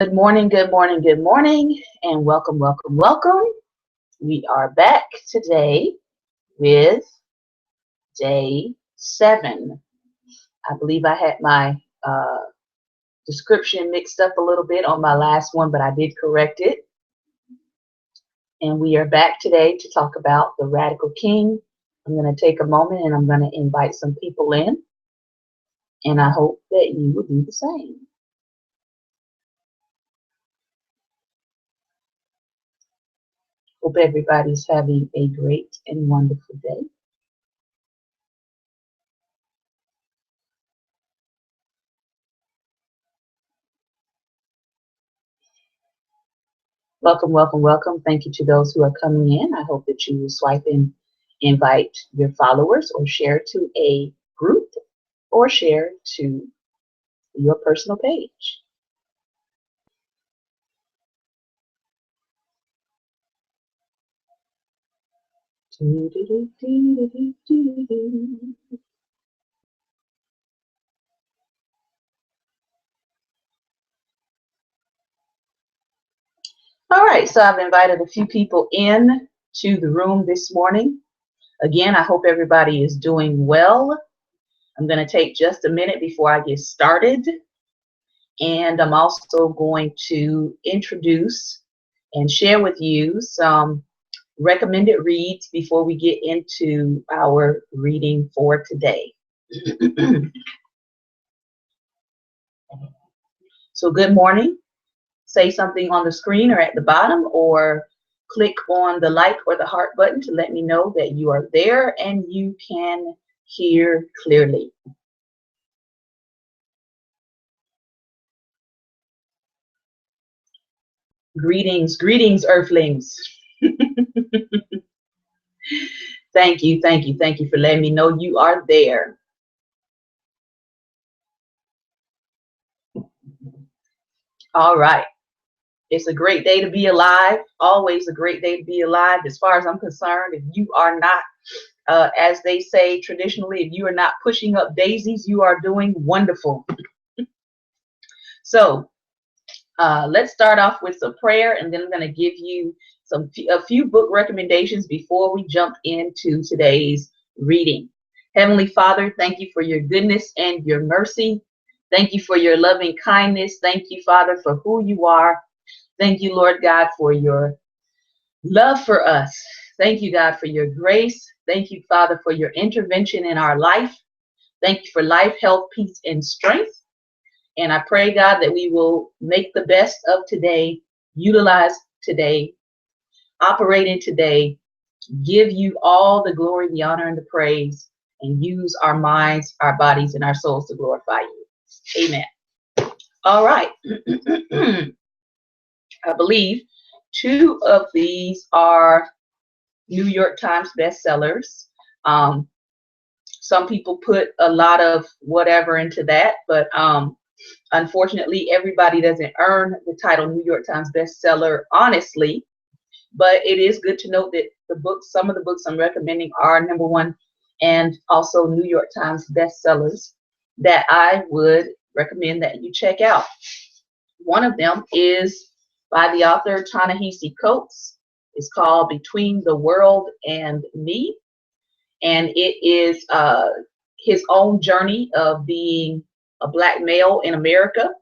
Good morning, good morning, good morning, and welcome, welcome, welcome. We are back today with day 7. I believe I had my description mixed up a little bit on my last one, but I did correct it. And we are back today to talk about the Radical King. I'm going to take a moment and I'm going to invite some people in, and I hope that you will do the same. Hope everybody's having a great and wonderful day. Welcome, welcome, welcome. Thank you to those who are coming in. I hope that you will swipe and invite your followers or share to a group or share to your personal page. All right, so I've invited a few people in to the room this morning. Again, I hope everybody is doing well. I'm going to take just a minute before I get started. And I'm also going to introduce and share with you some recommended reads before we get into our reading for today. So good morning. Say something on the screen or at the bottom, or click on the like or the heart button to let me know that you are there and you can hear clearly. Greetings, greetings, earthlings. Thank you, thank you, thank you for letting me know you are there. All right. It's a great day to be alive. Always a great day to be alive. As far as I'm concerned, if you are not, as they say traditionally, if you are not pushing up daisies, you are doing wonderful. So let's start off with some prayer, and then I'm going to give you a few book recommendations before we jump into today's reading. Heavenly Father, thank you for your goodness and your mercy. Thank you for your loving kindness. Thank you, Father, for who you are. Thank you, Lord God, for your love for us. Thank you, God, for your grace. Thank you, Father, for your intervention in our life. Thank you for life, health, peace, and strength. And I pray, God, that we will make the best of today, utilize today, operate in today, give you all the glory, the honor, and the praise, and use our minds, our bodies, and our souls to glorify you. Amen. All right. I believe 2 of these are New York Times bestsellers. Some people put a lot of whatever into that, but unfortunately, everybody doesn't earn the title New York Times bestseller, honestly. But it is good to note that some of the books I'm recommending are #1 and also New York Times bestsellers that I would recommend that you check out. One of them is by the author Ta-Nehisi Coates. It's called Between the World and Me. And it is his own journey of being a Black male in America,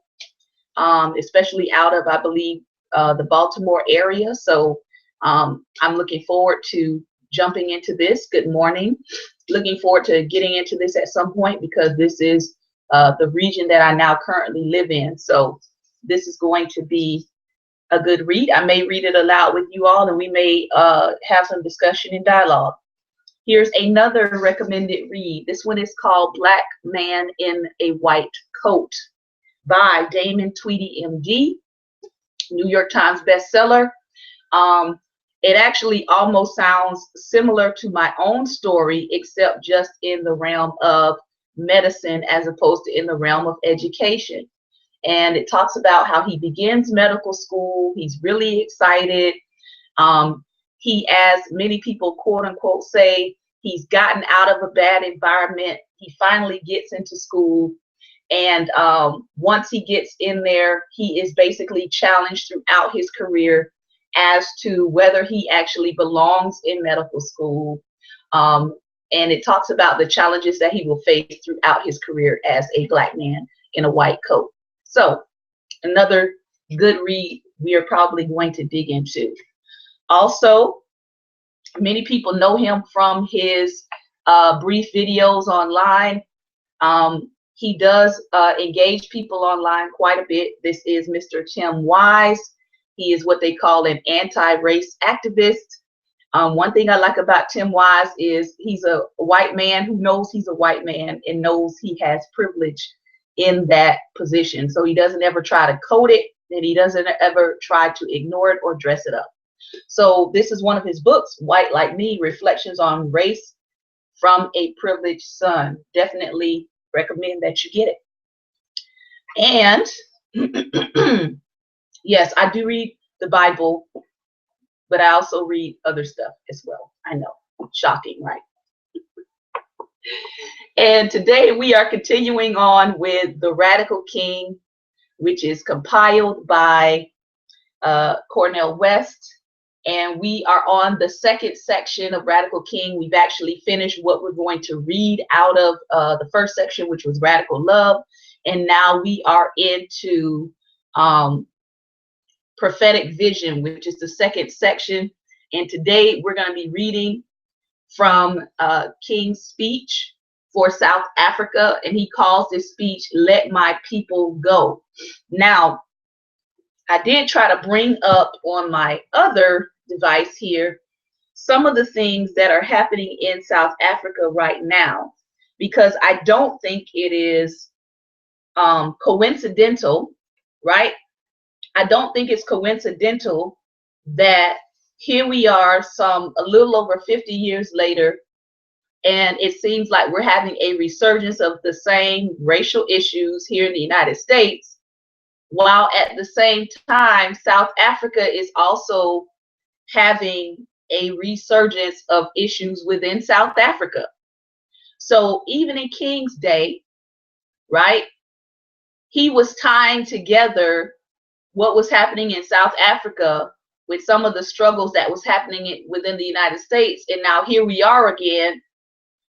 especially out of, I believe, the Baltimore area. So I'm looking forward to jumping into this. Good morning. Looking forward to getting into this at some point, because this is the region that I now currently live in. So this is going to be a good read. I may read it aloud with you all, and we may have some discussion and dialogue. Here's another recommended read. This one is called Black Man in a White Coat by Damon Tweedy, MD, New York Times bestseller. It actually almost sounds similar to my own story, except just in the realm of medicine as opposed to in the realm of education. And it talks about how he begins medical school. He's really excited. He, as many people quote unquote say, he's gotten out of a bad environment. He finally gets into school, And once he gets in there, he is basically challenged throughout his career as to whether he actually belongs in medical school. And it talks about the challenges that he will face throughout his career as a black man in a white coat. So another good read we are probably going to dig into. Also, many people know him from his brief videos online. He does engage people online quite a bit. This is Mr. Tim Wise. He is what they call an anti-race activist. One thing I like about Tim Wise is he's a white man who knows he's a white man and knows he has privilege in that position. So he doesn't ever try to code it, and he doesn't ever try to ignore it or dress it up. So this is one of his books, White Like Me, Reflections on Race from a Privileged Son. Definitely recommend that you get it. And yes, I do read the Bible, but I also read other stuff as well. I know, shocking, right? And today we are continuing on with The Radical King, which is compiled by Cornel West. And we are on the second section of Radical King. We've actually finished what we're going to read out of the first section, which was Radical Love. And now we are into Prophetic Vision, which is the second section. And today we're going to be reading from King's speech for South Africa. And he calls this speech, Let My People Go. Now, I did try to bring up on my other device here some of the things that are happening in South Africa right now, because I don't think it is coincidental, right? I don't think it's coincidental that here we are a little over 50 years later, and it seems like we're having a resurgence of the same racial issues here in the United States, while at the same time, South Africa is also having a resurgence of issues within South Africa. So even in King's day, right, he was tying together what was happening in South Africa with some of the struggles that was happening within the United States. And now here we are again.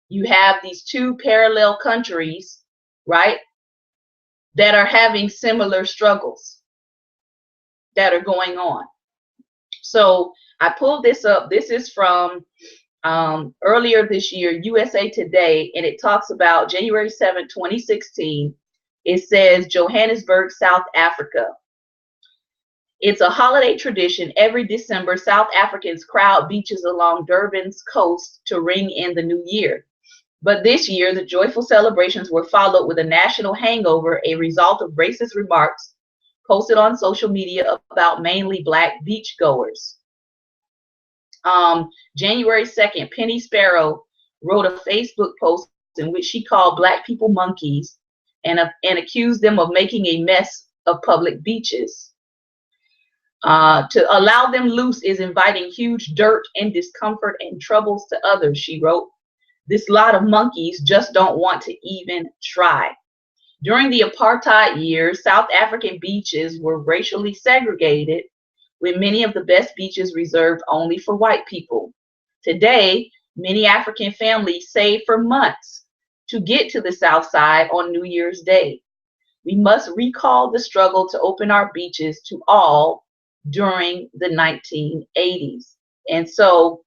You have these two parallel countries, right, that are having similar struggles that are going on. So I pulled this up. This is from earlier this year, USA Today, and it talks about January 7, 2016. It says Johannesburg, South Africa. It's a holiday tradition. Every December, South Africans crowd beaches along Durban's coast to ring in the new year. But this year, the joyful celebrations were followed with a national hangover, a result of racist remarks posted on social media about mainly black beachgoers. January 2nd, Penny Sparrow wrote a Facebook post in which she called black people monkeys and accused them of making a mess of public beaches. To allow them loose is inviting huge dirt and discomfort and troubles to others, she wrote. This lot of monkeys just don't want to even try. During the apartheid years, South African beaches were racially segregated, with many of the best beaches reserved only for white people. Today, many African families save for months to get to the South Side on New Year's Day. We must recall the struggle to open our beaches to all during the 1980s. And so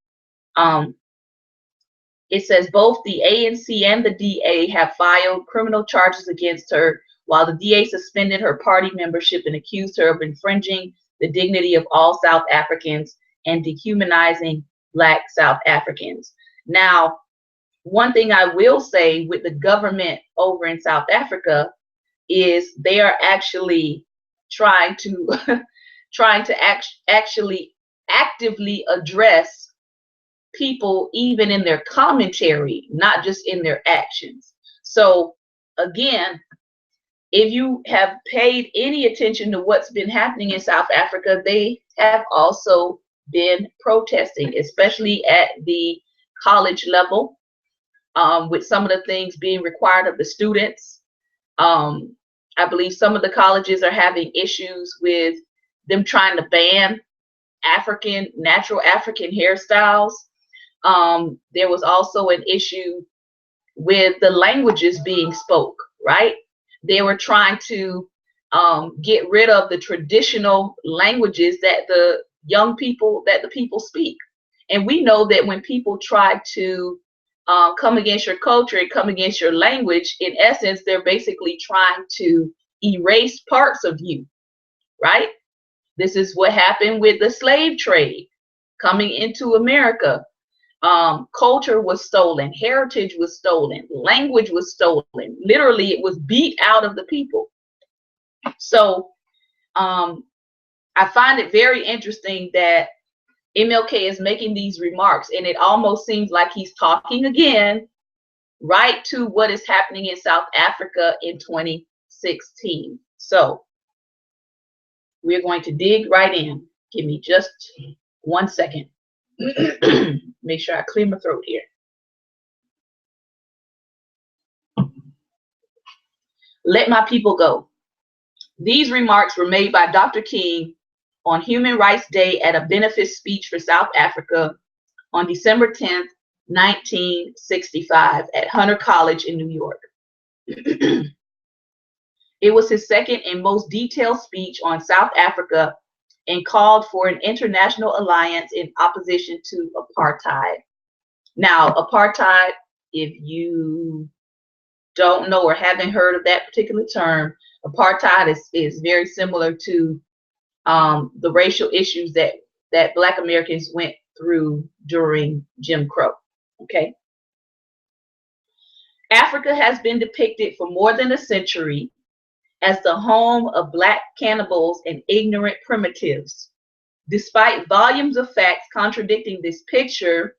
it says both the ANC and the DA have filed criminal charges against her, while the DA suspended her party membership and accused her of infringing the dignity of all South Africans and dehumanizing black South Africans. Now, one thing I will say with the government over in South Africa is they are actually trying to actually actively address people, even in their commentary, not just in their actions. So again, if you have paid any attention to what's been happening in South Africa, they have also been protesting, especially at the college level, with some of the things being required of the students. I believe some of the colleges are having issues with them trying to ban natural African hairstyles. There was also an issue with the languages being spoke, right? They were trying to get rid of the traditional languages that the people speak. And we know that when people try to come against your culture and come against your language, in essence, they're basically trying to erase parts of you, right? This is what happened with the slave trade coming into America. Culture was stolen, heritage was stolen, language was stolen. Literally, it was beat out of the people. So I find it very interesting that MLK is making these remarks, and it almost seems like he's talking again right to what is happening in South Africa in 2016. So we're going to dig right in. Give me just 1 second. Make sure I clear my throat here. Let my people go. These remarks were made by Dr. King on Human Rights Day at a benefit speech for South Africa on December 10th, 1965 at Hunter College in New York. It was his second and most detailed speech on South Africa and called for an international alliance in opposition to apartheid. Now, apartheid, if you don't know or haven't heard of that particular term, apartheid is very similar to the racial issues that Black Americans went through during Jim Crow. Okay. Africa has been depicted for more than a century as the home of Black cannibals and ignorant primitives. Despite volumes of facts contradicting this picture,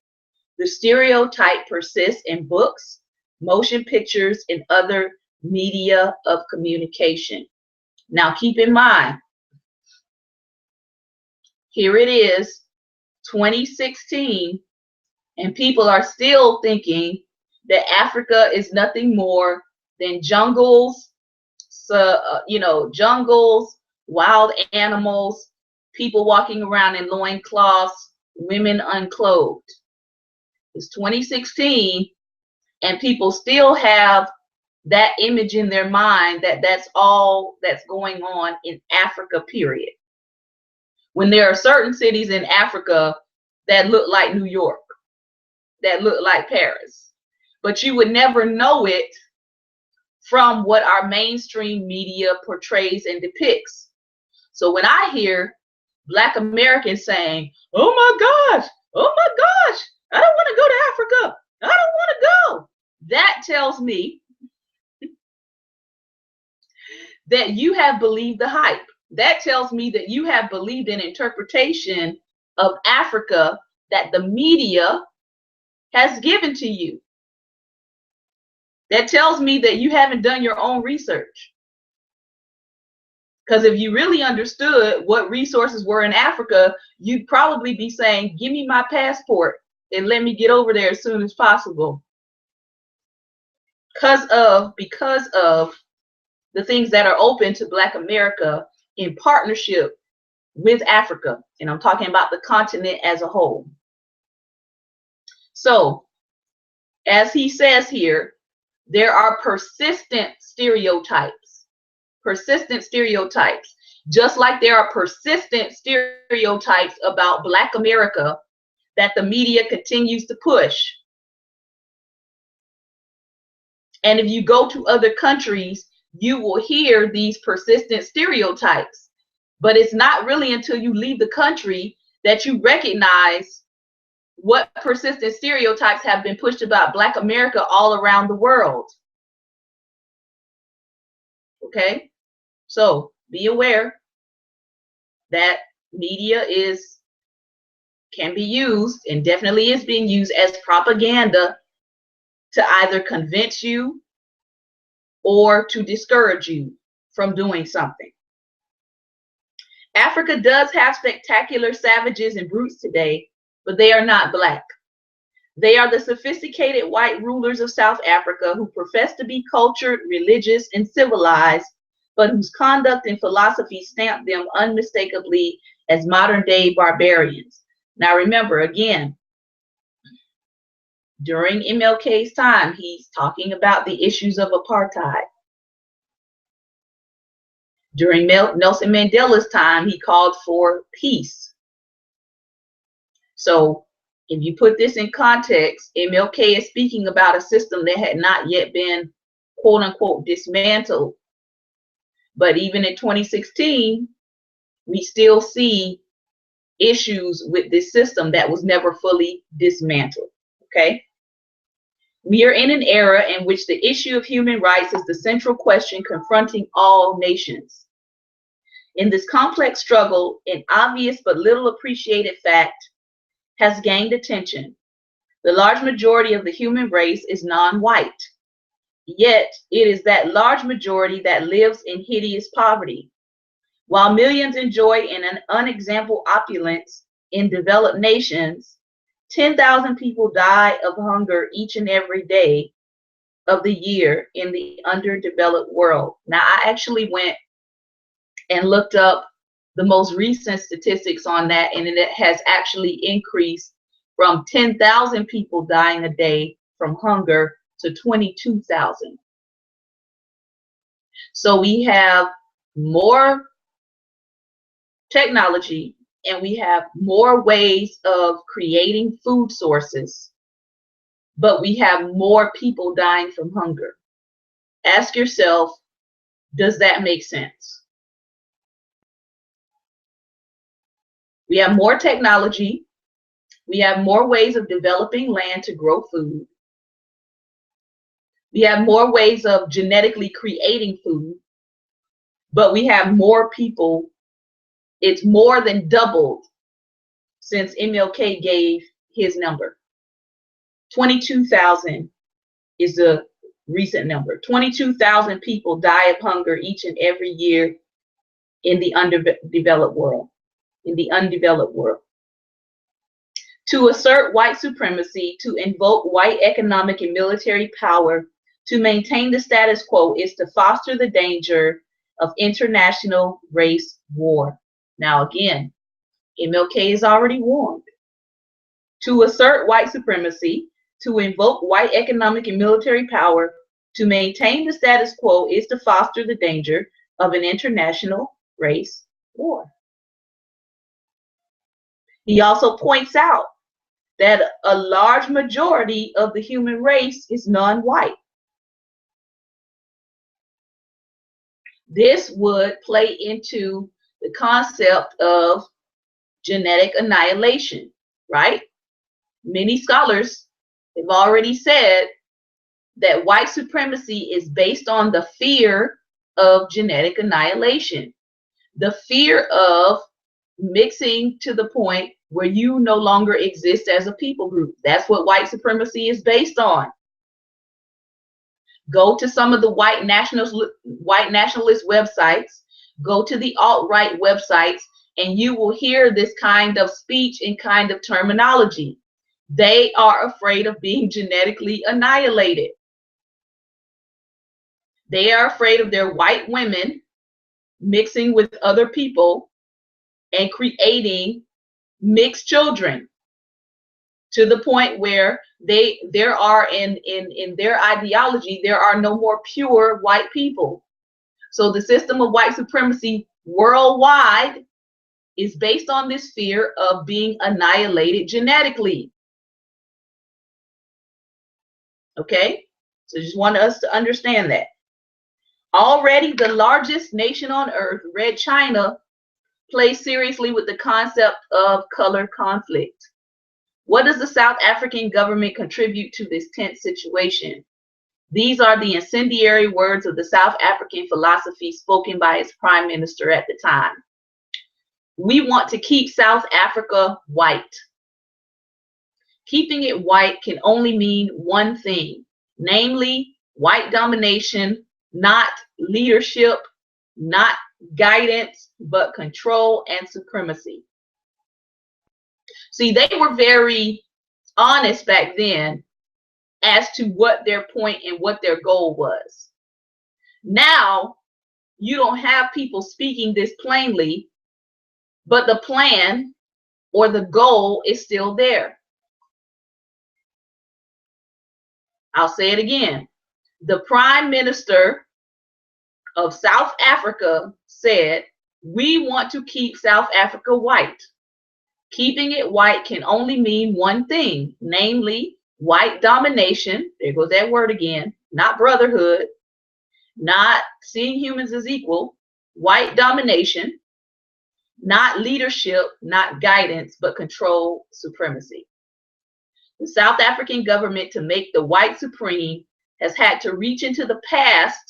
the stereotype persists in books, motion pictures, and other media of communication. Now keep in mind, here it is, 2016, and people are still thinking that Africa is nothing more than jungles, jungles, wild animals, people walking around in loincloths, women unclothed. It's 2016, and people still have that image in their mind that that's all that's going on in Africa, period. When there are certain cities in Africa that look like New York, that look like Paris, but you would never know it from what our mainstream media portrays and depicts. So when I hear Black Americans saying, oh my gosh, I don't want to go to Africa, I don't want to go, that tells me that you have believed the hype. That tells me that you have believed an interpretation of Africa that the media has given to you. That tells me that you haven't done your own research. Because if you really understood what resources were in Africa, you'd probably be saying, give me my passport and let me get over there as soon as possible. Because of the things that are open to Black America in partnership with Africa. And I'm talking about the continent as a whole. So, as he says here, there are persistent stereotypes. Persistent stereotypes. Just like there are persistent stereotypes about Black America that the media continues to push. And if you go to other countries, you will hear these persistent stereotypes. But it's not really until you leave the country that you recognize what persistent stereotypes have been pushed about Black America all around the world. Okay? So be aware that media can be used, and definitely is being used, as propaganda to either convince you or to discourage you from doing something. Africa does have spectacular savages and brutes today, but they are not Black. They are the sophisticated white rulers of South Africa who profess to be cultured, religious, and civilized, but whose conduct and philosophy stamp them unmistakably as modern-day barbarians. Now remember, again, during MLK's time, he's talking about the issues of apartheid. During Nelson Mandela's time, he called for peace. So if you put this in context, MLK is speaking about a system that had not yet been, quote unquote, dismantled. But even in 2016, we still see issues with this system that was never fully dismantled. Okay? We are in an era in which the issue of human rights is the central question confronting all nations. In this complex struggle, an obvious but little appreciated fact has gained attention. The large majority of the human race is non-white. Yet, it is that large majority that lives in hideous poverty. While millions enjoy an unexampled opulence in developed nations, 10,000 people die of hunger each and every day of the year in the underdeveloped world. Now, I actually went and looked up the most recent statistics on that, and it has actually increased from 10,000 people dying a day from hunger to 22,000. So we have more technology and we have more ways of creating food sources, but we have more people dying from hunger. Ask yourself, does that make sense? We have more technology. We have more ways of developing land to grow food. We have more ways of genetically creating food, but we have more people. It's more than doubled since MLK gave his number. 22,000 is a recent number. 22,000 people die of hunger each and every year in the underdeveloped world. To assert white supremacy, to invoke white economic and military power, to maintain the status quo is to foster the danger of international race war. Now again, MLK is already warned. To assert white supremacy, to invoke white economic and military power, to maintain the status quo is to foster the danger of an international race war. He also points out that a large majority of the human race is non-white. This would play into the concept of genetic annihilation, right? Many scholars have already said that white supremacy is based on the fear of genetic annihilation, the fear of mixing to the point where you no longer exist as a people group. That's what white supremacy is based on. Go to some of the white nationalist websites, go to the alt-right websites, and you will hear this kind of speech and kind of terminology. They are afraid of being genetically annihilated. They are afraid of their white women mixing with other people and creating mixed children to the point where there are in their ideology, there are no more pure white people. So the system of white supremacy worldwide is based on this fear of being annihilated genetically. Okay, so just want us to understand that. Already the largest nation on earth, Red China, plays seriously with the concept of color conflict. What does the South African government contribute to this tense situation? These are the incendiary words of the South African philosophy spoken by its prime minister at the time. We want to keep South Africa white. Keeping it white can only mean one thing, namely white domination, not leadership, not guidance, but control and supremacy. See, they were very honest back then as to what their point and what their goal was. Now, you don't have people speaking this plainly, but the plan or the goal is still there. I'll say it again. The Prime Minister of South Africa said, "We want to keep South Africa white. Keeping it white can only mean one thing, namely white domination." There goes that word again. Not brotherhood, not seeing humans as equal. White domination, not leadership, not guidance, but control, supremacy. The South African government, to make the white supreme, has had to reach into the past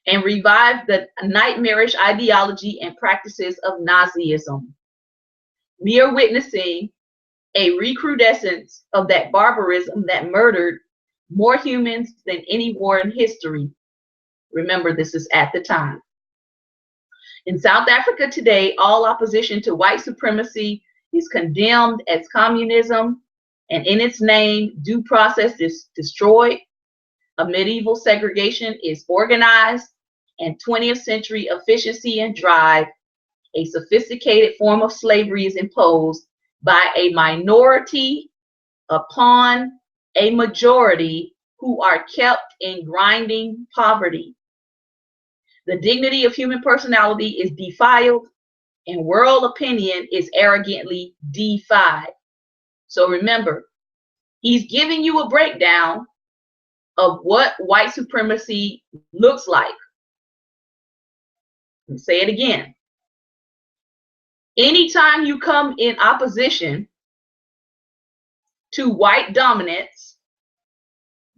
and revive the nightmarish ideology and practices of Nazism. We are witnessing a recrudescence of that barbarism that murdered more humans than any war in history. Remember, this is at the time. In South Africa today, all opposition to white supremacy is condemned as communism, and in its name, due process is destroyed. A medieval segregation is organized, and 20th century efficiency and drive, a sophisticated form of slavery, is imposed by a minority upon a majority who are kept in grinding poverty. The dignity of human personality is defiled, and world opinion is arrogantly defied. So remember, he's giving you a breakdown of what white supremacy looks like. I'll say it again. Anytime you come in opposition to white dominance,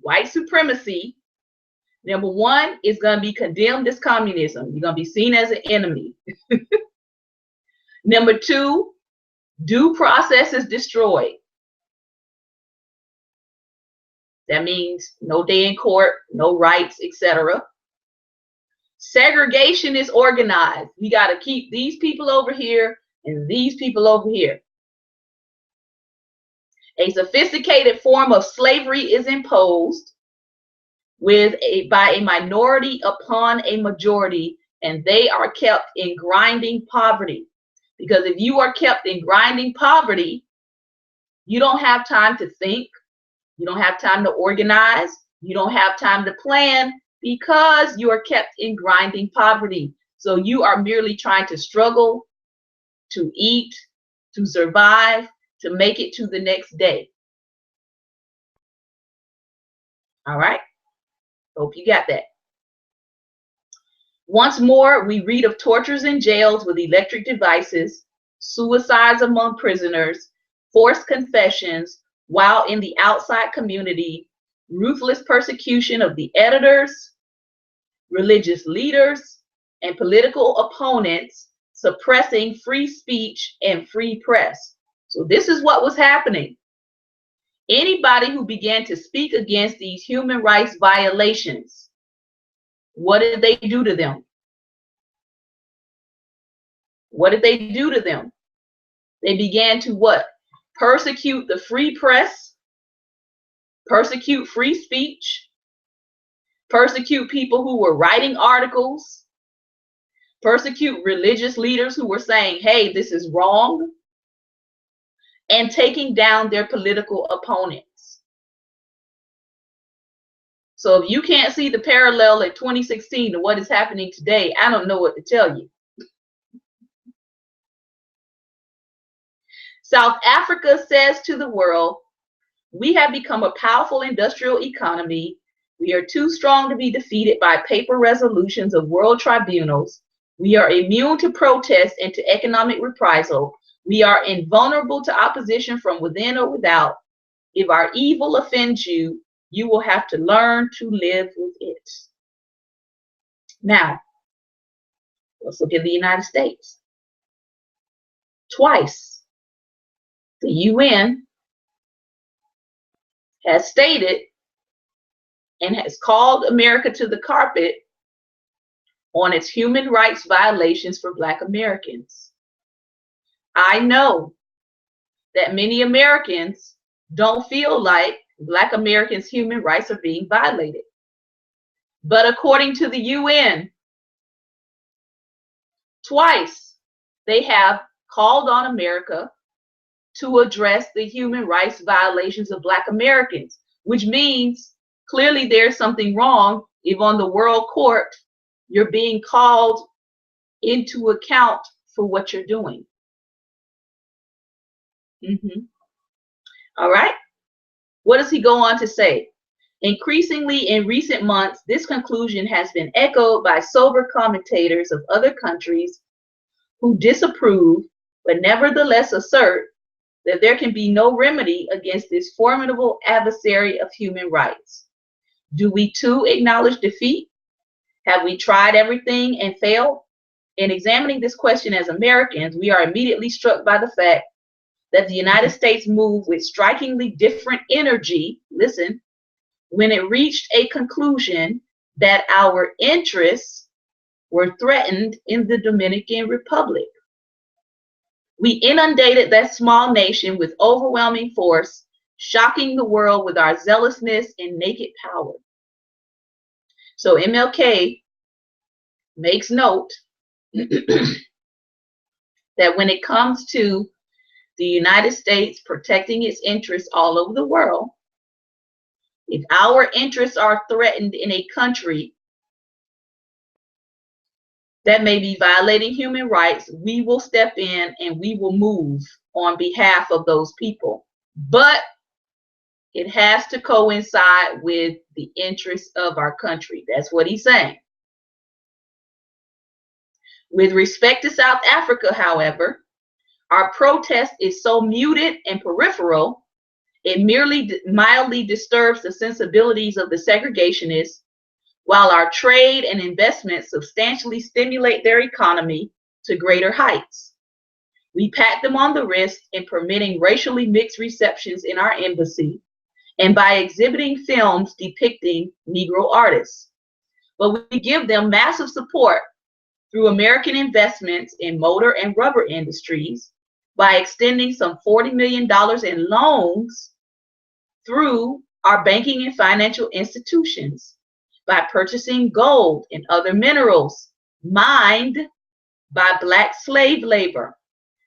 white supremacy, number one is going to be condemned as communism. You're going to be seen as an enemy. Number two, due process is destroyed. That means no day in court, no rights, etc. Segregation is organized. We got to keep these people over here and these people over here. A sophisticated form of slavery is imposed by a minority upon a majority, and they are kept in grinding poverty. Because if you are kept in grinding poverty, you don't have time to think, you don't have time to organize, you don't have time to plan, because you are kept in grinding poverty. So you are merely trying to struggle, to eat, to survive, to make it to the next day. All right? Hope you got that. Once more, we read of tortures in jails with electric devices, suicides among prisoners, forced confessions, while in the outside community, ruthless persecution of the editors, religious leaders, and political opponents, suppressing free speech and free press. So this is what was happening. Anybody who began to speak against these human rights violations, what did they do to them? What did they do to them? They began to what? Persecute the free press, persecute free speech, persecute people who were writing articles, persecute religious leaders who were saying, hey, this is wrong, and taking down their political opponents. So if you can't see the parallel at 2016 to what is happening today, I don't know what to tell you. South Africa says to the world, we have become a powerful industrial economy. We are too strong to be defeated by paper resolutions of world tribunals. We are immune to protest and to economic reprisal. We are invulnerable to opposition from within or without. If our evil offends you, you will have to learn to live with it. Now, let's look at the United States. Twice, the UN has stated and has called America to the carpet on its human rights violations for Black Americans. I know that many Americans don't feel like Black Americans' human rights are being violated. But according to the UN, twice they have called on America to address the human rights violations of Black Americans, which means clearly there's something wrong if on the world court you're being called into account for what you're doing. All right. What does he go on to say? Increasingly in recent months, this conclusion has been echoed by sober commentators of other countries who disapprove, but nevertheless assert that there can be no remedy against this formidable adversary of human rights. Do we too acknowledge defeat? Have we tried everything and failed? In examining this question as Americans, we are immediately struck by the fact that the United States moved with strikingly different energy, listen, when it reached a conclusion that our interests were threatened in the Dominican Republic. We inundated that small nation with overwhelming force, shocking the world with our zealousness and naked power. So MLK makes note that when it comes to the United States protecting its interests all over the world, if our interests are threatened in a country that may be violating human rights, we will step in and we will move on behalf of those people. But it has to coincide with the interests of our country. That's what he's saying. With respect to South Africa, however, our protest is so muted and peripheral, it merely mildly disturbs the sensibilities of the segregationists, while our trade and investments substantially stimulate their economy to greater heights. We pat them on the wrist in permitting racially mixed receptions in our embassy and by exhibiting films depicting Negro artists. But we give them massive support through American investments in motor and rubber industries by extending some $40 million in loans through our banking and financial institutions, by purchasing gold and other minerals mined by Black slave labor,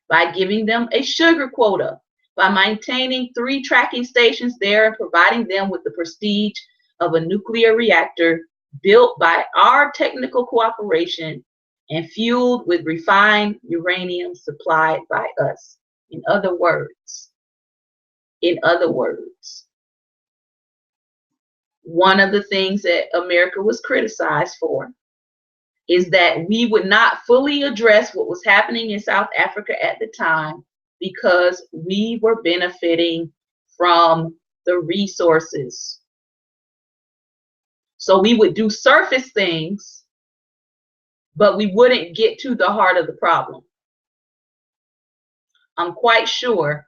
by giving them a sugar quota, by maintaining 3 tracking stations there and providing them with the prestige of a nuclear reactor built by our technical cooperation and fueled with refined uranium supplied by us. In other words, one of the things that America was criticized for is that we would not fully address what was happening in South Africa at the time because we were benefiting from the resources. So we would do surface things, but we wouldn't get to the heart of the problem. I'm quite sure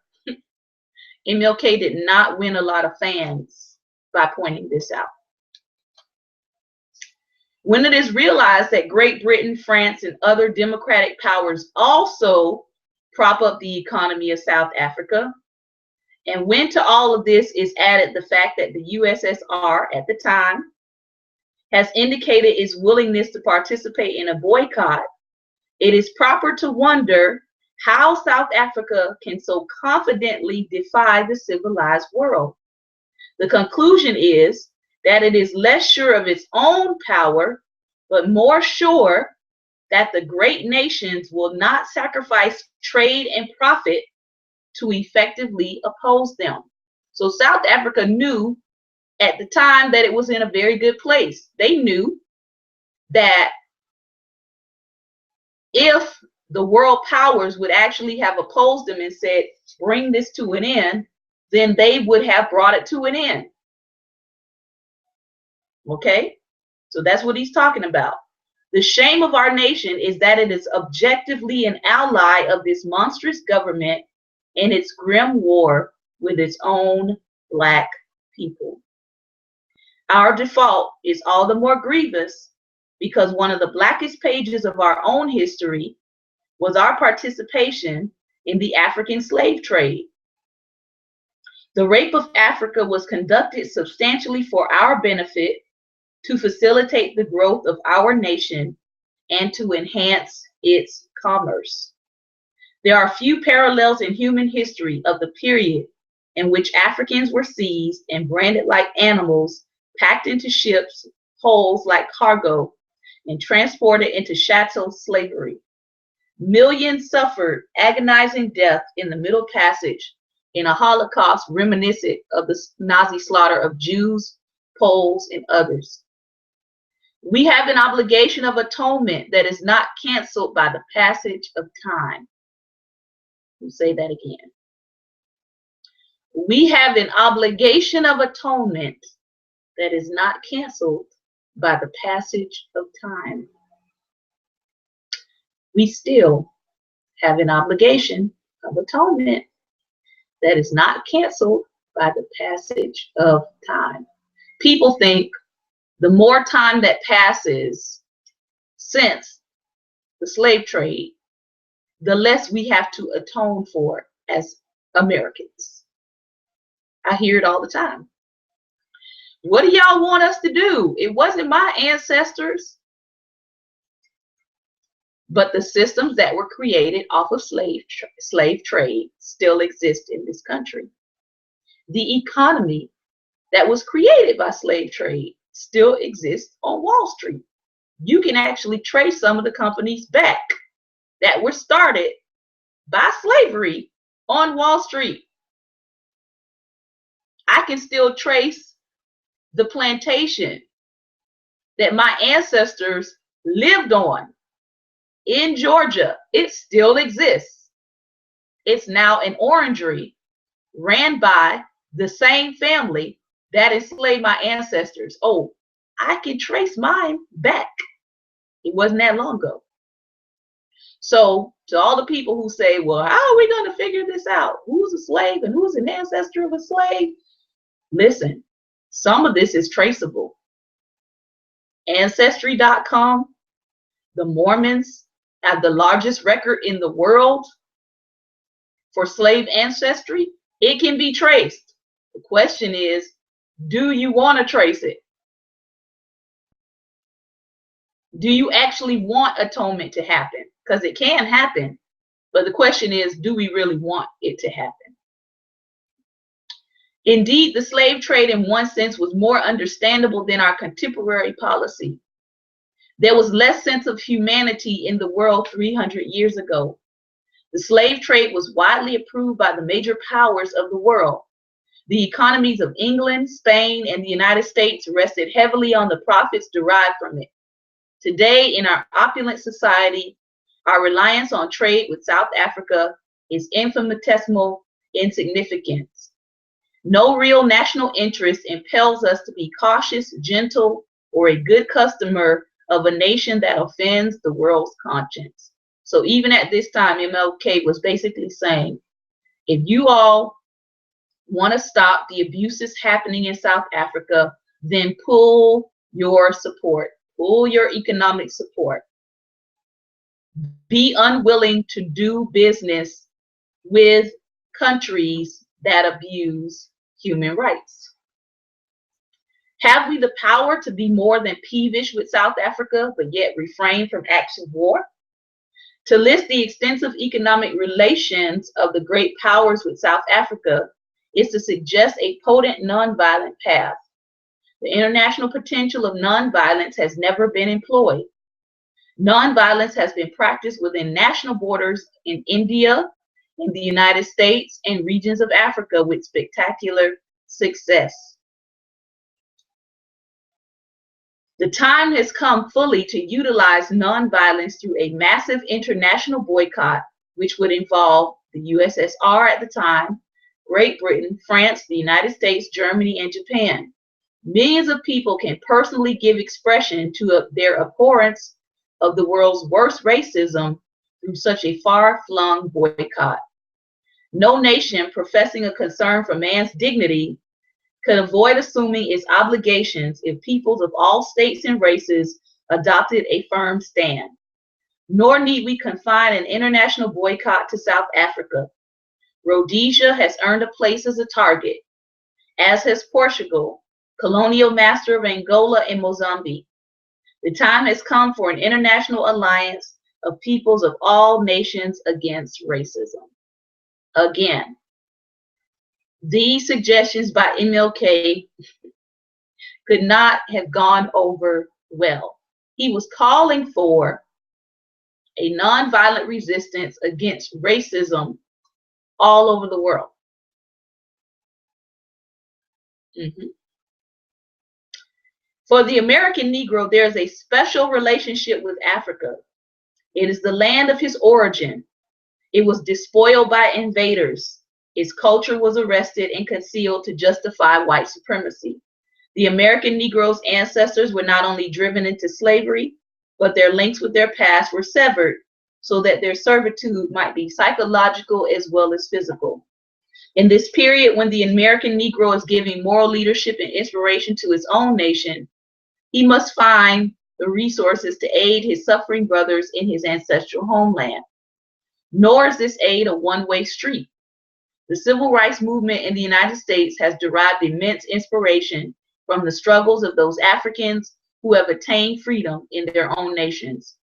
MLK did not win a lot of fans by pointing this out. When it is realized that Great Britain, France, and other democratic powers also prop up the economy of South Africa, and when to all of this is added the fact that the USSR at the time has indicated its willingness to participate in a boycott, it is proper to wonder how South Africa can so confidently defy the civilized world. The conclusion is that it is less sure of its own power, but more sure that the great nations will not sacrifice trade and profit to effectively oppose them. So South Africa knew at the time that it was in a very good place. They knew that if the world powers would actually have opposed them and said, bring this to an end, then they would have brought it to an end. Okay? So that's what he's talking about. The shame of our nation is that it is objectively an ally of this monstrous government in its grim war with its own Black people. Our default is all the more grievous because one of the blackest pages of our own history was our participation in the African slave trade. The rape of Africa was conducted substantially for our benefit, to facilitate the growth of our nation, and to enhance its commerce. There are few parallels in human history of the period in which Africans were seized and branded like animals, packed into ships, hulls like cargo, and transported into chattel slavery. Millions suffered agonizing death in the Middle Passage in a Holocaust reminiscent of the Nazi slaughter of Jews, Poles, and others. We have an obligation of atonement that is not canceled by the passage of time. I'll say that again. We have an obligation of atonement that is not canceled by the passage of time. We still have an obligation of atonement that is not canceled by the passage of time. People think the more time that passes since the slave trade, the less we have to atone for as Americans. I hear it all the time. What do y'all want us to do? It wasn't my ancestors, but the systems that were created off of slave trade still exist in this country. The economy that was created by slave trade still exists on Wall Street. You can actually trace some of the companies back that were started by slavery on Wall Street. I can still trace the plantation that my ancestors lived on in Georgia. It still exists. It's now an orangery ran by the same family that enslaved my ancestors. Oh, I can trace mine back. It wasn't that long ago. So to all the people who say, well, how are we going to figure this out? Who's a slave and who's an ancestor of a slave? Listen, some of this is traceable. Ancestry.com, the Mormons have the largest record in the world for slave ancestry. It can be traced. The question is, do you want to trace it? Do you actually want atonement to happen? Because it can happen, but the question is, do we really want it to happen? Indeed, the slave trade in one sense was more understandable than our contemporary policy. There was less sense of humanity in the world 300 years ago. The slave trade was widely approved by the major powers of the world. The economies of England, Spain, and the United States rested heavily on the profits derived from it. Today, in our opulent society, our reliance on trade with South Africa is infinitesimal insignificance. No real national interest impels us to be cautious, gentle, or a good customer of a nation that offends the world's conscience. So even at this time, MLK was basically saying, if you all want to stop the abuses happening in South Africa, then pull your support, pull your economic support. Be unwilling to do business with countries that abuse human rights. Have we the power to be more than peevish with South Africa, but yet refrain from acts of war? To list the extensive economic relations of the great powers with South Africa is to suggest a potent nonviolent path. The international potential of nonviolence has never been employed. Nonviolence has been practiced within national borders in India, in the United States, and regions of Africa with spectacular success. The time has come fully to utilize nonviolence through a massive international boycott, which would involve the USSR at the time, Great Britain, France, the United States, Germany, and Japan. Millions of people can personally give expression to their abhorrence of the world's worst racism through such a far-flung boycott. No nation professing a concern for man's dignity could avoid assuming its obligations if peoples of all states and races adopted a firm stand. Nor need we confine an international boycott to South Africa. Rhodesia has earned a place as a target, as has Portugal, colonial master of Angola and Mozambique. The time has come for an international alliance of peoples of all nations against racism. Again, these suggestions by MLK could not have gone over well. He was calling for a nonviolent resistance against racism all over the world. For the American Negro, there is a special relationship with Africa. It is the land of his origin. It was despoiled by invaders. Its culture was arrested and concealed to justify white supremacy. The American Negro's ancestors were not only driven into slavery, but their links with their past were severed so that their servitude might be psychological as well as physical. In this period, when the American Negro is giving moral leadership and inspiration to his own nation, he must find the resources to aid his suffering brothers in his ancestral homeland. Nor is this aid a one-way street. The civil rights movement in the United States has derived immense inspiration from the struggles of those Africans who have attained freedom in their own nations.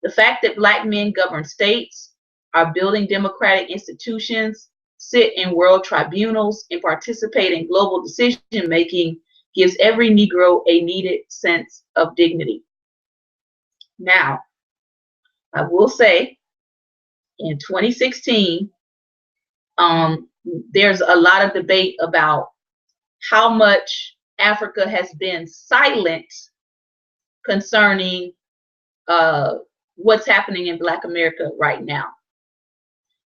The fact that Black men govern states, are building democratic institutions, sit in world tribunals, and participate in global decision-making gives every Negro a needed sense of dignity. Now, I will say, in 2016, there's a lot of debate about how much Africa has been silent concerning what's happening in Black America right now.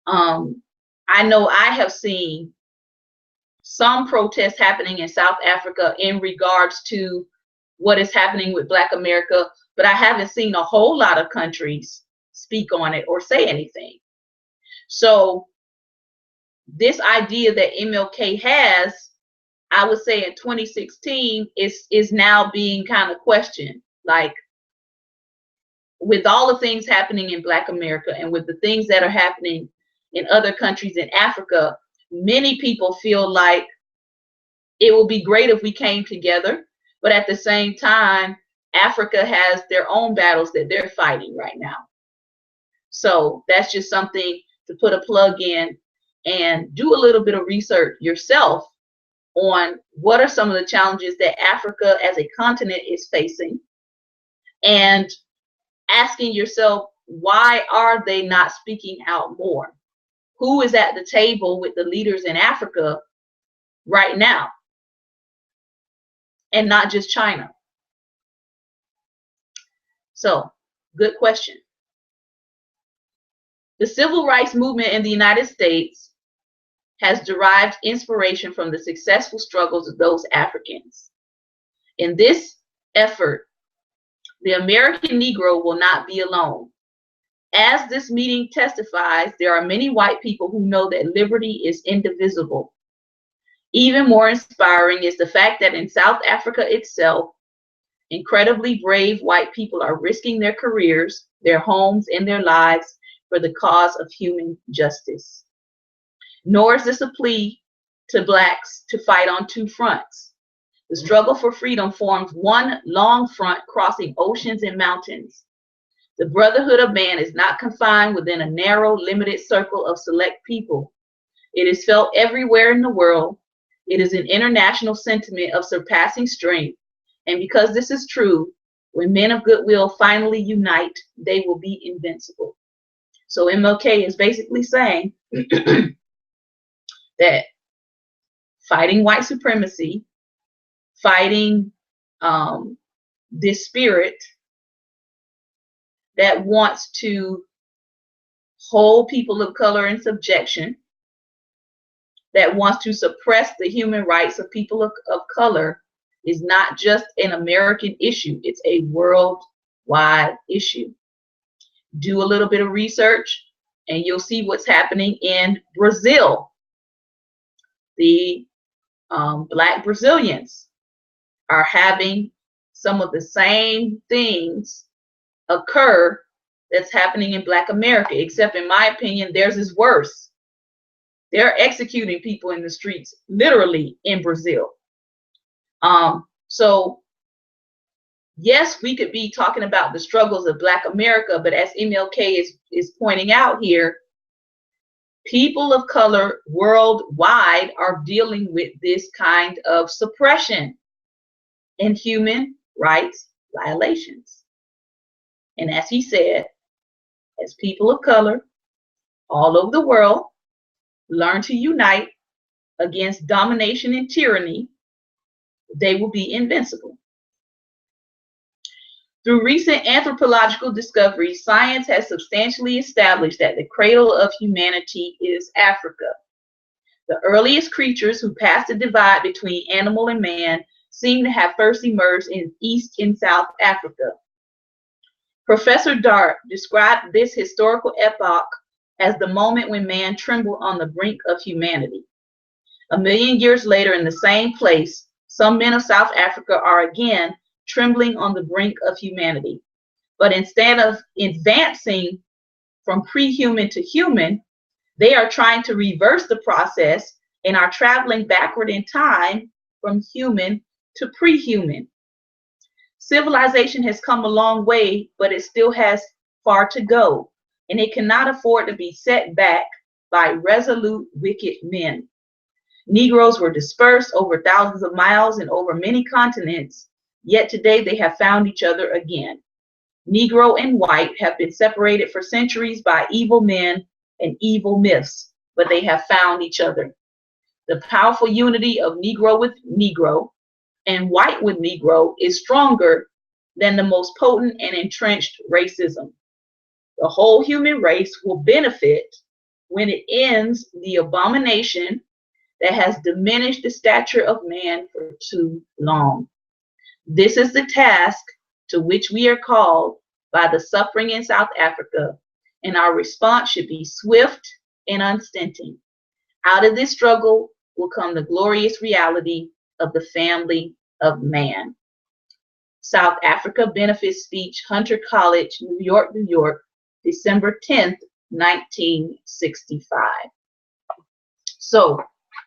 I know I have seen some protests happening in South Africa in regards to what is happening with Black America, but I haven't seen a whole lot of countries speak on it or say anything. So this idea that MLK has, I would say in 2016, is now being kind of questioned. Like, with all the things happening in Black America and with the things that are happening in other countries in Africa, many people feel like it will be great if we came together, but at the same time, Africa has their own battles that they're fighting right now. So that's just something to put a plug in and do a little bit of research yourself on what are some of the challenges that Africa as a continent is facing, and asking yourself, why are they not speaking out more? Who is at the table with the leaders in Africa right now? And not just China. So, good question. The civil rights movement in the United States has derived inspiration from the successful struggles of those Africans. In this effort, the American Negro will not be alone. As this meeting testifies, there are many white people who know that liberty is indivisible. Even more inspiring is the fact that in South Africa itself, incredibly brave white people are risking their careers, their homes, and their lives for the cause of human justice. Nor is this a plea to Blacks to fight on two fronts. The struggle for freedom forms one long front crossing oceans and mountains. The brotherhood of man is not confined within a narrow, limited circle of select people. It is felt everywhere in the world. It is an international sentiment of surpassing strength. And because this is true, when men of goodwill finally unite, they will be invincible. So MLK is basically saying that fighting white supremacy, fighting this spirit that wants to hold people of color in subjection, that wants to suppress the human rights of people of color, is not just an American issue. It's a worldwide issue. Do a little bit of research and you'll see what's happening in Brazil. The Black Brazilians are having some of the same things occur that's happening in Black America, except in my opinion, theirs is worse. They're executing people in the streets, literally in Brazil. So yes, we could be talking about the struggles of Black America, but as MLK is pointing out here, people of color worldwide are dealing with this kind of suppression and human rights violations. And as he said, as people of color all over the world learn to unite against domination and tyranny, they will be invincible. Through recent anthropological discoveries, science has substantially established that the cradle of humanity is Africa. The earliest creatures who passed the divide between animal and man seem to have first emerged in East and South Africa. Professor Dart described this historical epoch as the moment when man trembled on the brink of humanity. A million years later, in the same place, some men of South Africa are again trembling on the brink of humanity. But instead of advancing from pre-human to human, they are trying to reverse the process and are traveling backward in time from human to pre-human. Civilization has come a long way, but it still has far to go, and it cannot afford to be set back by resolute, wicked men. Negroes were dispersed over thousands of miles and over many continents, yet today they have found each other again. Negro and white have been separated for centuries by evil men and evil myths, but they have found each other. The powerful unity of Negro with Negro and white with Negro is stronger than the most potent and entrenched racism. The whole human race will benefit when it ends the abomination that has diminished the stature of man for too long. This is the task to which we are called by the suffering in South Africa, and our response should be swift and unstinting. Out of this struggle will come the glorious reality of the family of man. South Africa benefit speech, Hunter College, New York, New York, December 10th, 1965. So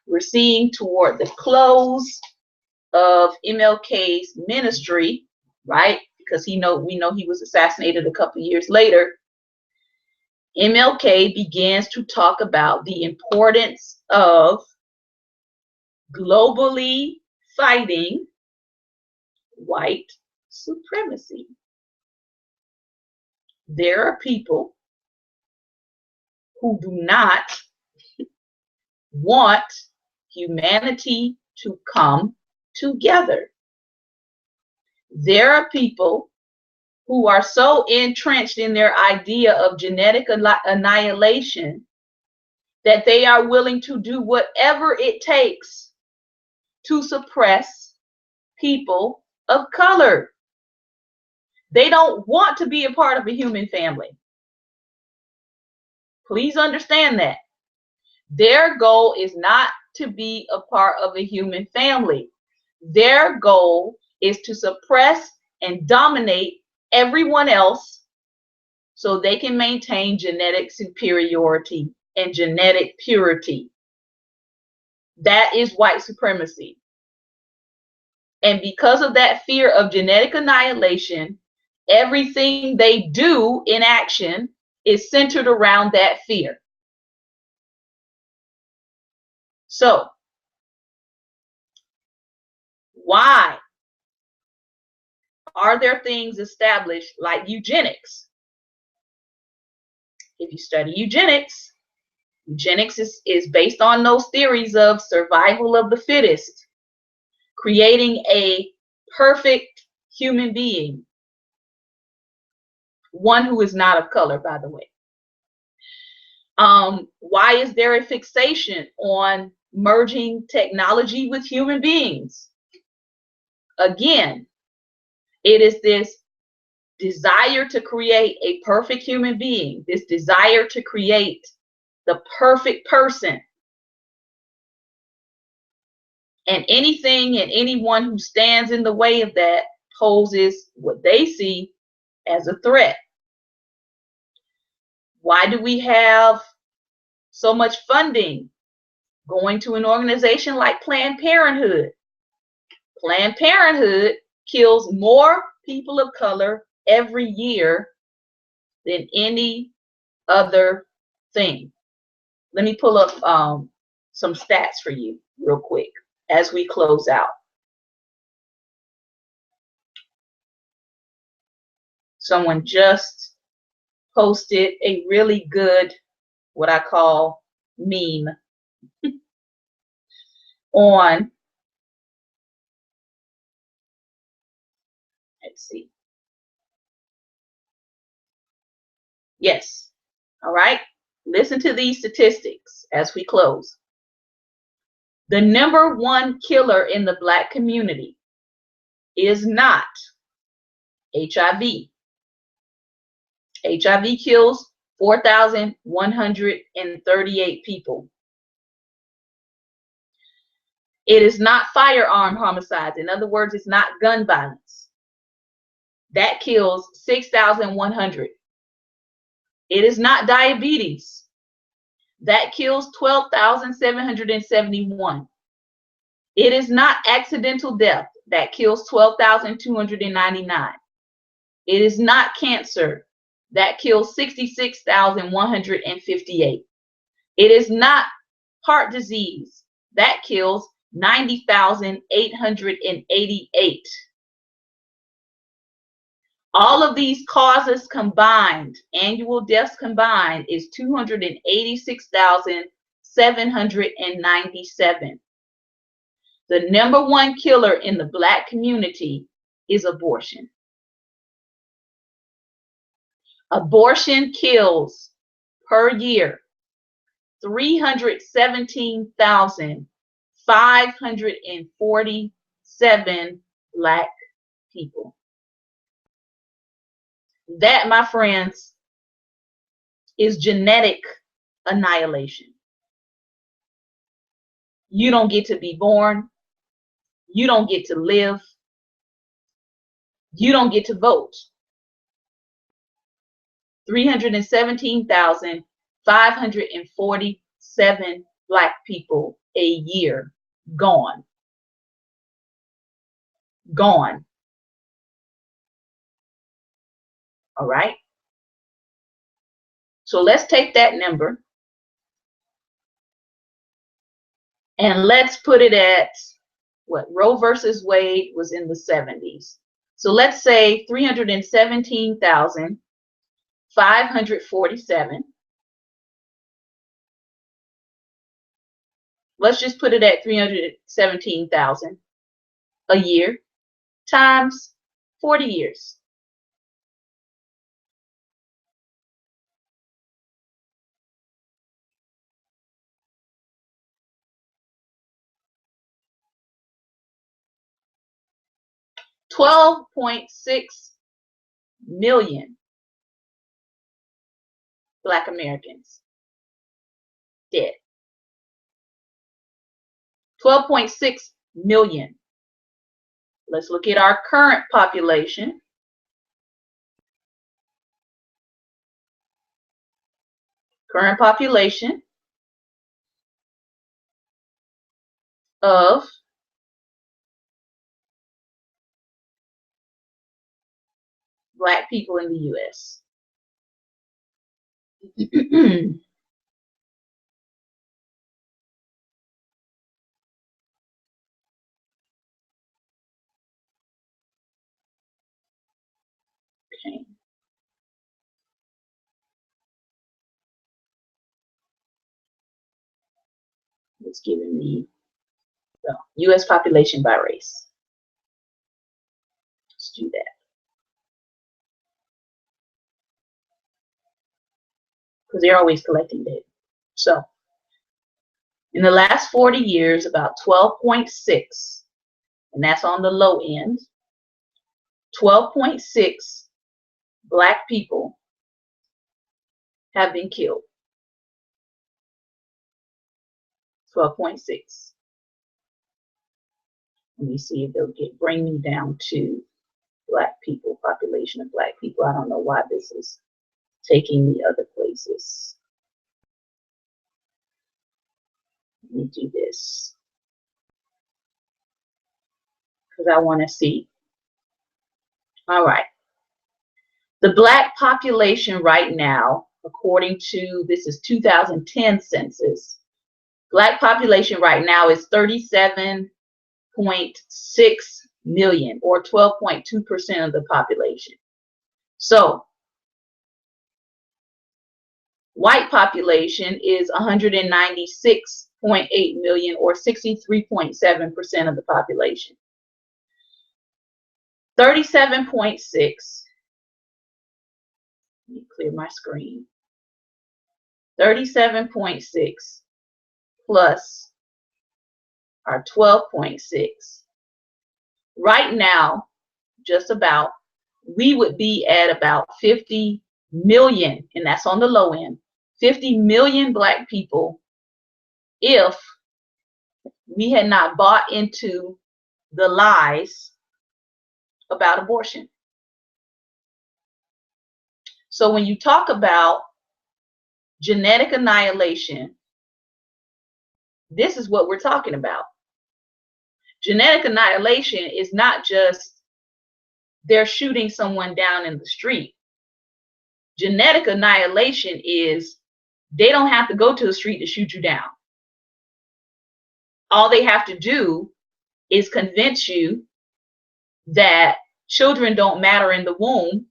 we're seeing toward the close of MLK's ministry, right? Because we know he was assassinated a couple years later. MLK begins to talk about the importance of globally fighting white supremacy. There are people who do not want humanity to come together. There are people who are so entrenched in their idea of genetic annihilation that they are willing to do whatever it takes to suppress people of color. They don't want to be a part of a human family. Please understand that. Their goal is not to be a part of a human family. Their goal is to suppress and dominate everyone else so they can maintain genetic superiority and genetic purity. That is white supremacy. And because of that fear of genetic annihilation, everything they do in action is centered around that fear. So, why are there things established like eugenics? If you study eugenics, eugenics is based on those theories of survival of the fittest, creating a perfect human being, one who is not of color, by the way. Why is there a fixation on merging technology with human beings? Again, it is this desire to create a perfect human being, this desire to create the perfect person. And anything and anyone who stands in the way of that poses what they see as a threat. Why do we have so much funding Going to an organization like Planned Parenthood. Planned Parenthood kills more people of color every year than any other thing. Let me pull up some stats for you real quick as we close out. Someone just posted a really good, what I call meme on, let's see. Yes. All right. Listen to these statistics as we close. The number one killer in the Black community is not HIV. HIV kills 4,138 people. It is not firearm homicides. In other words, it's not gun violence. That kills 6,100. It is not diabetes. That kills 12,771. It is not accidental death. That kills 12,299. It is not cancer. That kills 66,158. It is not heart disease. That kills 90,888. All of these causes combined, annual deaths combined, is 286,797. The number one killer in the Black community is abortion. Abortion kills per year 317,547 Black people. That, my friends, is genetic annihilation. You don't get to be born. You don't get to live. You don't get to vote. 317,547 Black people a year gone. Gone. All right. So let's take that number and let's put it at what Roe versus Wade was in the 70s. So let's say 317,547. Let's just put it at 317,000 a year times 40 years. $12.6 million Black Americans dead. 12.6 million. Let's look at our current population. Current population of Black people in the U.S. Okay. It's giving me the U.S. population by race. Let's do that. Because they're always collecting data. So, in the last 40 years, about 12.6, and that's on the low end, 12.6 Black people have been killed. 12.6. Let me see if they'll bring me down to Black people, population of Black people. I don't know why this is taking me other places. Let me do this because I want to see. All right. The Black population right now, according to, this is 2010 census, Black population right now is 37.6 million, or 12.2% of the population. So white population is 196.8 million, or 63.7% of the population. 37.6, let me clear my screen. 37.6 plus our 12.6. Right now, just about, we would be at about 50 million, and that's on the low end, 50 million Black people if we had not bought into the lies about abortion. So when you talk about genetic annihilation, this is what we're talking about. Genetic annihilation is not just they're shooting someone down in the street. Genetic annihilation is they don't have to go to the street to shoot you down. All they have to do is convince you that children don't matter in the womb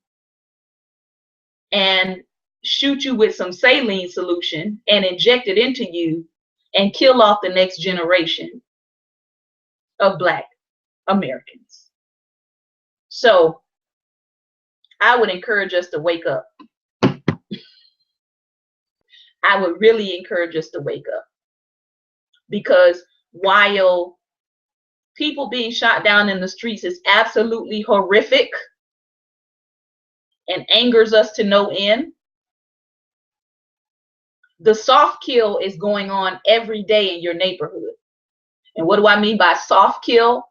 and shoot you with some saline solution and inject it into you and kill off the next generation of Black Americans. So I would encourage us to wake up. I would really encourage us to wake up, because while people being shot down in the streets is absolutely horrific and angers us to no end, the soft kill is going on every day in your neighborhood. And what do I mean by soft kill?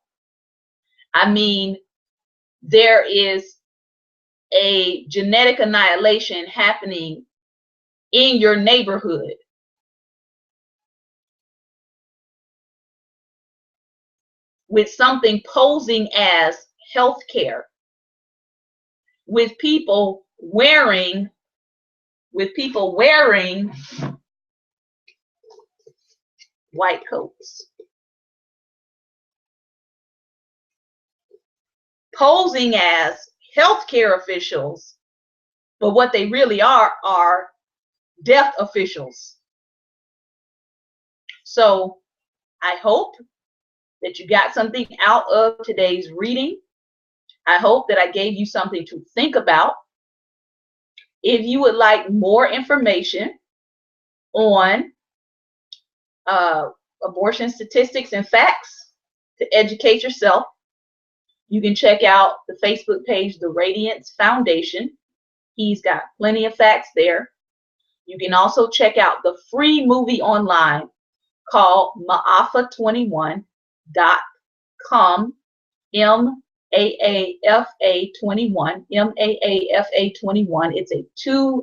I mean there is a genetic annihilation happening in your neighborhood. With something posing as health care, with people wearing white coats, posing as healthcare officials, but what they really are death officials. So I hope that you got something out of today's reading. I hope that I gave you something to think about. If you would like more information on abortion statistics and facts to educate yourself, you can check out the Facebook page, The Radiance Foundation. He's got plenty of facts there. You can also check out the free movie online called maafa21.com, MAAFA21, MAAFA21. It's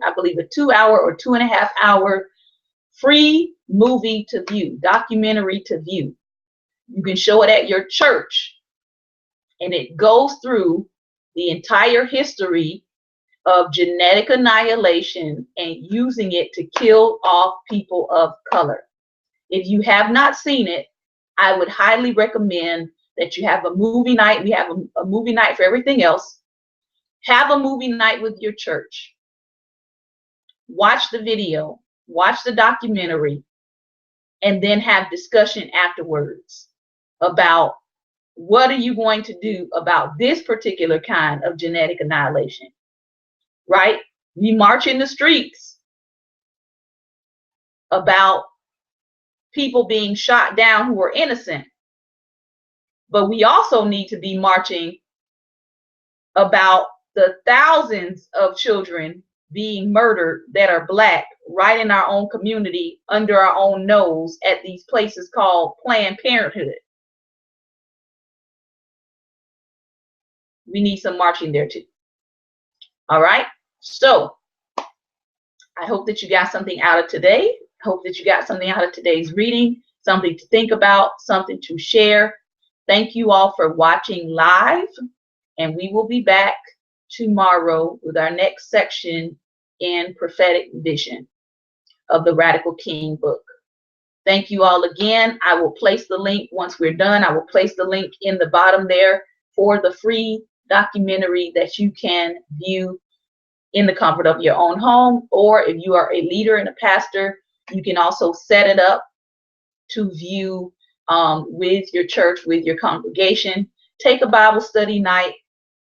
I believe a 2-hour or 2.5-hour free movie to view, documentary to view. You can show it at your church, and it goes through the entire history of genetic annihilation and using it to kill off people of color. If you have not seen it, I would highly recommend that you have a movie night. We have a movie night for everything else. Have a movie night with your church. Watch the video, watch the documentary, and then have discussion afterwards about what are you going to do about this particular kind of genetic annihilation, right? We march in the streets about people being shot down who are innocent, but we also need to be marching about the thousands of children being murdered that are Black right in our own community, under our own nose, at these places called Planned Parenthood. We need some marching there too. All right. So I hope that you got something out of today. Hope that you got something out of today's reading. something to think about, something to share. Thank you all for watching live, and we will be back tomorrow with our next section in prophetic vision of the Radical King book. Thank you all again. I will place the link once we're done. I will place the link in the bottom there for the free documentary that you can view in the comfort of your own home, or if you are a leader and a pastor, you can also set it up to view with your church, with your congregation. Take a Bible study night,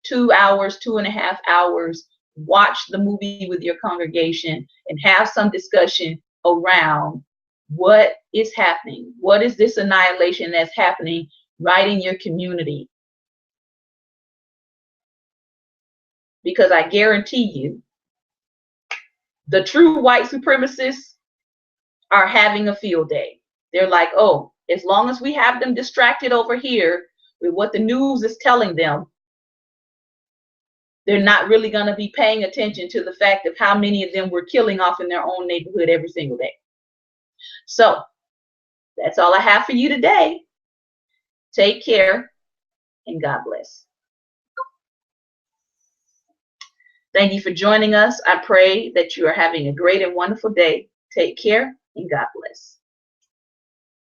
2 hours, 2.5 hours, watch the movie with your congregation and have some discussion around what is happening. What is this annihilation that's happening right in your community? Because I guarantee you, the true white supremacists are having a field day. They're like, oh, as long as we have them distracted over here with what the news is telling them, they're not really going to be paying attention to the fact of how many of them we're killing off in their own neighborhood every single day. So that's all I have for you today. Take care and God bless. Thank you for joining us. I pray that you are having a great and wonderful day. Take care and God bless.